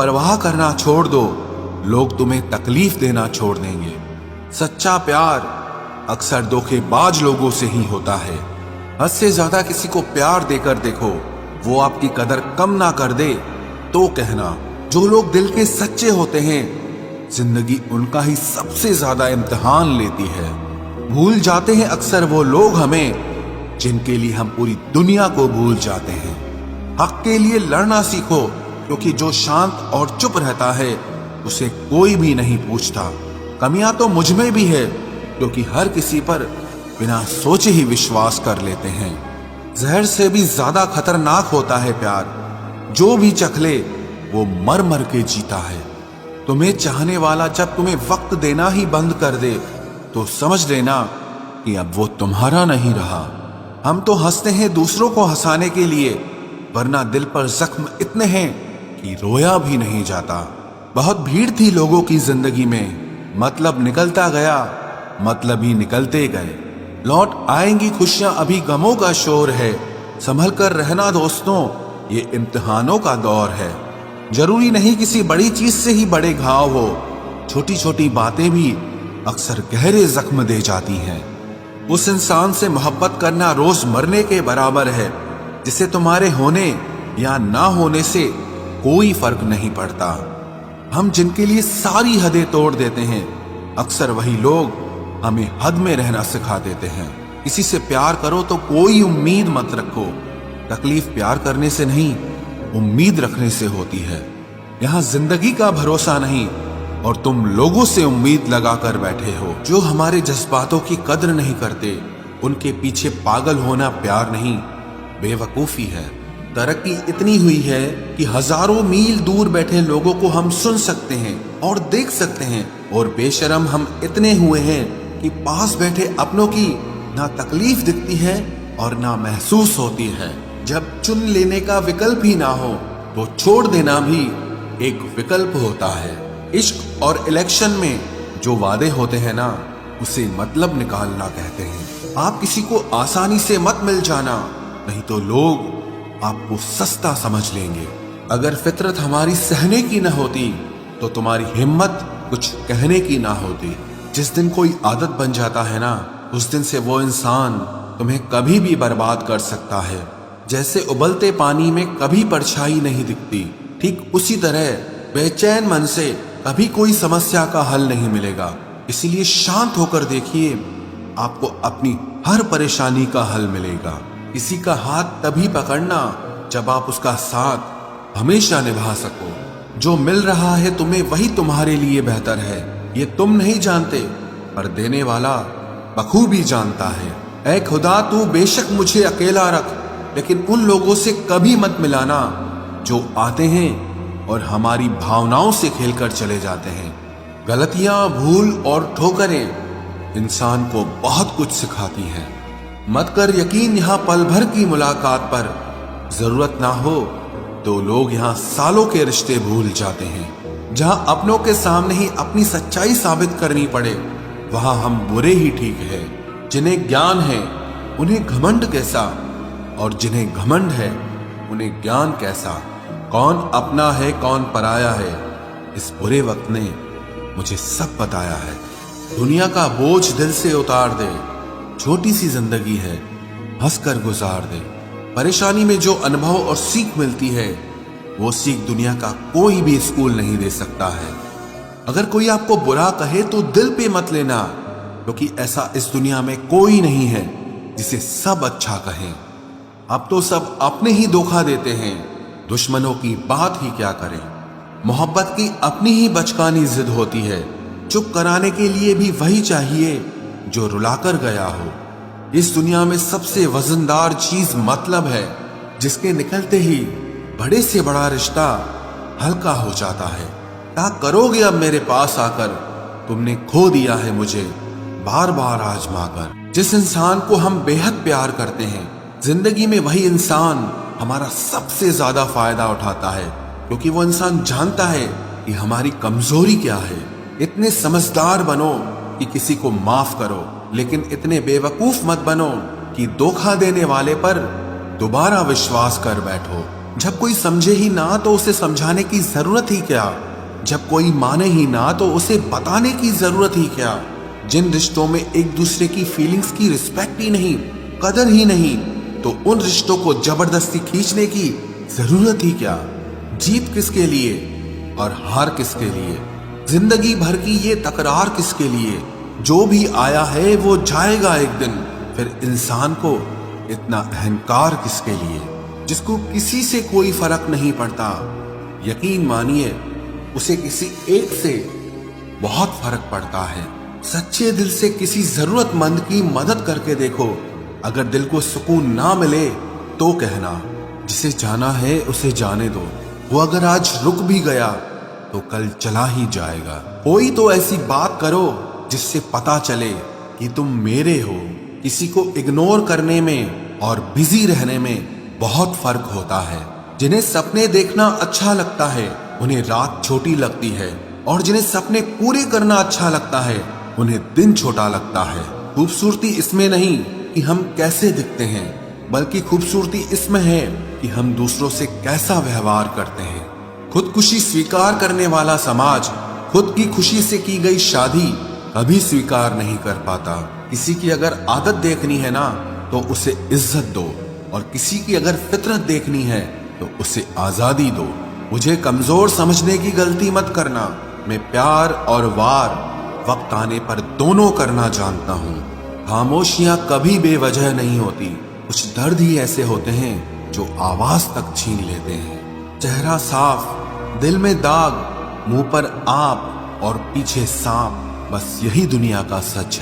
परवाह करना छोड़ दो, लोग तुम्हें तकलीफ देना छोड़ देंगे। सच्चा प्यार अक्सर धोखेबाज लोगों से ही होता है। हद से ज्यादा किसी को प्यार देकर देखो, वो आपकी कदर कम ना कर दे तो कहना। जो लोग दिल के सच्चे होते हैं, जिंदगी उनका ही सबसे ज्यादा इम्तिहान लेती है। भूल जाते हैं अक्सर वो लोग हमें जिनके लिए हम पूरी दुनिया को भूल जाते हैं। हक के लिए लड़ना सीखो, क्योंकि जो शांत और चुप रहता है उसे कोई भी नहीं पूछता। कमियां तो मुझ में भी है, क्योंकि हर किसी पर बिना सोचे ही विश्वास कर लेते हैं। जहर से भी ज्यादा खतरनाक होता है प्यार। जो भी चख ले वो मर मर के जीता है। तुम्हें चाहने वाला जब तुम्हें वक्त देना ही बंद कर दे तो समझ लेना कि अब वो तुम्हारा नहीं रहा। हम तो हंसते हैं दूसरों को हंसाने के लिए, वरना दिल पर जख्म इतने हैं कि रोया भी नहीं जाता। बहुत भीड़ थी लोगों की जिंदगी में, मतलब निकलता गया, मतलब ही निकलते गए। लौट आएंगी खुशियां, अभी गमों का शोर है। संभल कर रहना दोस्तों, ये इम्तिहानों का दौर है। जरूरी नहीं किसी बड़ी चीज से ही बड़े घाव हो, छोटी छोटी बातें भी अक्सर गहरे जख्म दे जाती हैं। उस इंसान से मोहब्बत करना रोज मरने के बराबर है, जिसे तुम्हारे होने या ना होने से कोई फर्क नहीं पड़ता। हम जिनके लिए सारी हदें तोड़ देते हैं, अक्सर वही लोग हमें हद में रहना सिखा देते हैं। किसी से प्यार करो तो कोई उम्मीद मत रखो। तकलीफ प्यार करने से नहीं, उम्मीद रखने से होती है। यहाँ जिंदगी का भरोसा नहीं और तुम लोगों से उम्मीद लगा कर बैठे हो। जो हमारे जज्बातों की कद्र नहीं करते, उनके पीछे पागल होना प्यार नहीं, बेवकूफी है। तरक्की इतनी हुई है कि हजारों मील दूर बैठे लोगों को हम सुन सकते हैं और देख सकते हैं, और बेशरम हम इतने हुए हैं कि पास बैठे अपनों की ना तकलीफ दिखती है और ना महसूस होती है। जब चुन लेने का विकल्प ही ना हो तो छोड़ देना भी एक विकल्प होता है। इश्क और इलेक्शन में जो वादे होते हैं ना, उसे मतलब निकालना कहते हैं। आप किसी को आसानी से मत मिल जाना, नहीं तो लोग आपको सस्ता समझ लेंगे। अगर फितरत हमारी सहने की न होती तो तुम्हारी हिम्मत कुछ कहने की ना होती। जिस दिन कोई आदत बन जाता है ना, उस दिन से वो इंसान तुम्हें कभी भी बर्बाद कर सकता है। जैसे उबलते पानी में कभी परछाई नहीं दिखती, ठीक उसी तरह बेचैन मन से कभी कोई समस्या का हल नहीं मिलेगा। इसीलिए शांत होकर देखिए, आपको अपनी हर परेशानी का हल मिलेगा। किसी का हाथ तभी पकड़ना जब आप उसका साथ हमेशा निभा सको। जो मिल रहा है तुम्हें वही तुम्हारे लिए बेहतर है, ये तुम नहीं जानते, पर देने वाला बखूबी जानता है। ऐ खुदा, तू बेशक मुझे अकेला रख, लेकिन उन लोगों से कभी मत मिलाना जो आते हैं और हमारी भावनाओं से खेलकर चले जाते हैं। गलतियां, भूल और ठोकरें इंसान को बहुत कुछ सिखाती हैं। मत कर यकीन यहाँ पल भर की मुलाकात पर, जरूरत ना हो तो लोग यहाँ सालों के रिश्ते भूल जाते हैं। जहां अपनों के सामने ही अपनी सच्चाई साबित करनी पड़े, वहां हम बुरे ही ठीक है। जिन्हें ज्ञान है उन्हें घमंड कैसा, और जिन्हें घमंड है उन्हें ज्ञान कैसा। कौन अपना है कौन पराया है, इस बुरे वक्त ने मुझे सब बताया है। दुनिया का बोझ दिल से उतार दे, छोटी सी जिंदगी है, हंसकर गुजार दे। परेशानी में जो अनुभव और सीख मिलती है, वो सीख दुनिया का कोई भी स्कूल नहीं दे सकता है। अगर कोई आपको बुरा कहे तो दिल पे मत लेना, क्योंकि ऐसा इस दुनिया में कोई नहीं है जिसे सब अच्छा कहें। अब तो सब अपने ही धोखा देते हैं, दुश्मनों की बात ही क्या करें। मोहब्बत की अपनी ही बचकानी जिद होती है, चुप कराने के लिए भी वही चाहिए जो रुलाकर गया हो। इस दुनिया में सबसे वजनदार चीज मतलब है, जिसके निकलते ही बड़े से बड़ा रिश्ता हल्का हो जाता है। क्या करोगे अब मेरे पास आकर, तुमने खो दिया है मुझे बार बार आजमा कर। जिस इंसान को हम बेहद प्यार करते हैं, जिंदगी में वही इंसान हमारा सबसे ज्यादा फायदा उठाता है, क्योंकि वो इंसान जानता है कि हमारी कमजोरी क्या है। इतने समझदार बनो कि किसी को माफ करो, लेकिन इतने बेवकूफ मत बनो कि धोखा देने वाले पर दोबारा विश्वास कर बैठो। जब कोई समझे ही ना तो उसे समझाने की जरूरत ही क्या, जब कोई माने ही ना तो उसे बताने की जरूरत ही क्या। जिन रिश्तों में एक दूसरे की फीलिंग्स की रिस्पेक्ट ही नहीं, कदर ही नहीं, तो उन रिश्तों को जबरदस्ती खींचने की जरूरत ही क्या। जीत किसके लिए और हार किसके लिए, जिंदगी भर की ये तकरार किसके लिए। जो भी आया है वो जाएगा एक दिन, फिर इंसान को इतना अहंकार किसके लिए, जिसको किसी से कोई फर्क नहीं पड़ता। यकीन मानिए उसे किसी एक से बहुत फर्क पड़ता है। सच्चे दिल से किसी जरूरतमंद की मदद करके देखो। अगर दिल को सुकून ना मिले तो कहना, जिसे जाना है उसे जाने दो। वो अगर आज रुक भी गया तो कल चला ही जाएगा। कोई तो ऐसी बात करो जिससे पता चले कि तुम मेरे हो। किसी को इग्नोर करने में और बिजी रहने में बहुत फर्क होता है। जिन्हें सपने देखना अच्छा लगता है उन्हें रात छोटी लगती है, और जिन्हें सपने पूरे करना अच्छा लगता है उन्हें दिन छोटा लगता है। खूबसूरती इसमें नहीं कि हम कैसे दिखते हैं, बल्कि खूबसूरती इसमें है कि हम दूसरों से कैसा व्यवहार करते हैं। खुदकुशी स्वीकार करने वाला समाज खुद की खुशी से की गई शादी कभी स्वीकार नहीं कर पाता। किसी की अगर आदत देखनी है ना तो उसे इज्जत दो, और किसी की अगर फितरत देखनी है तो उसे आजादी दो। मुझे कमजोर समझने की गलती मत करना। मैं प्यार और वार वक्त आने पर दोनों करना जानता हूँ। खामोशियां कभी बेवजह नहीं होती। कुछ दर्द ही ऐसे होते हैं जो आवाज तक छीन लेते हैं। चेहरा साफ, दिल में दाग, मुंह पर आप और पीछे सांप, बस यही दुनिया का सच है।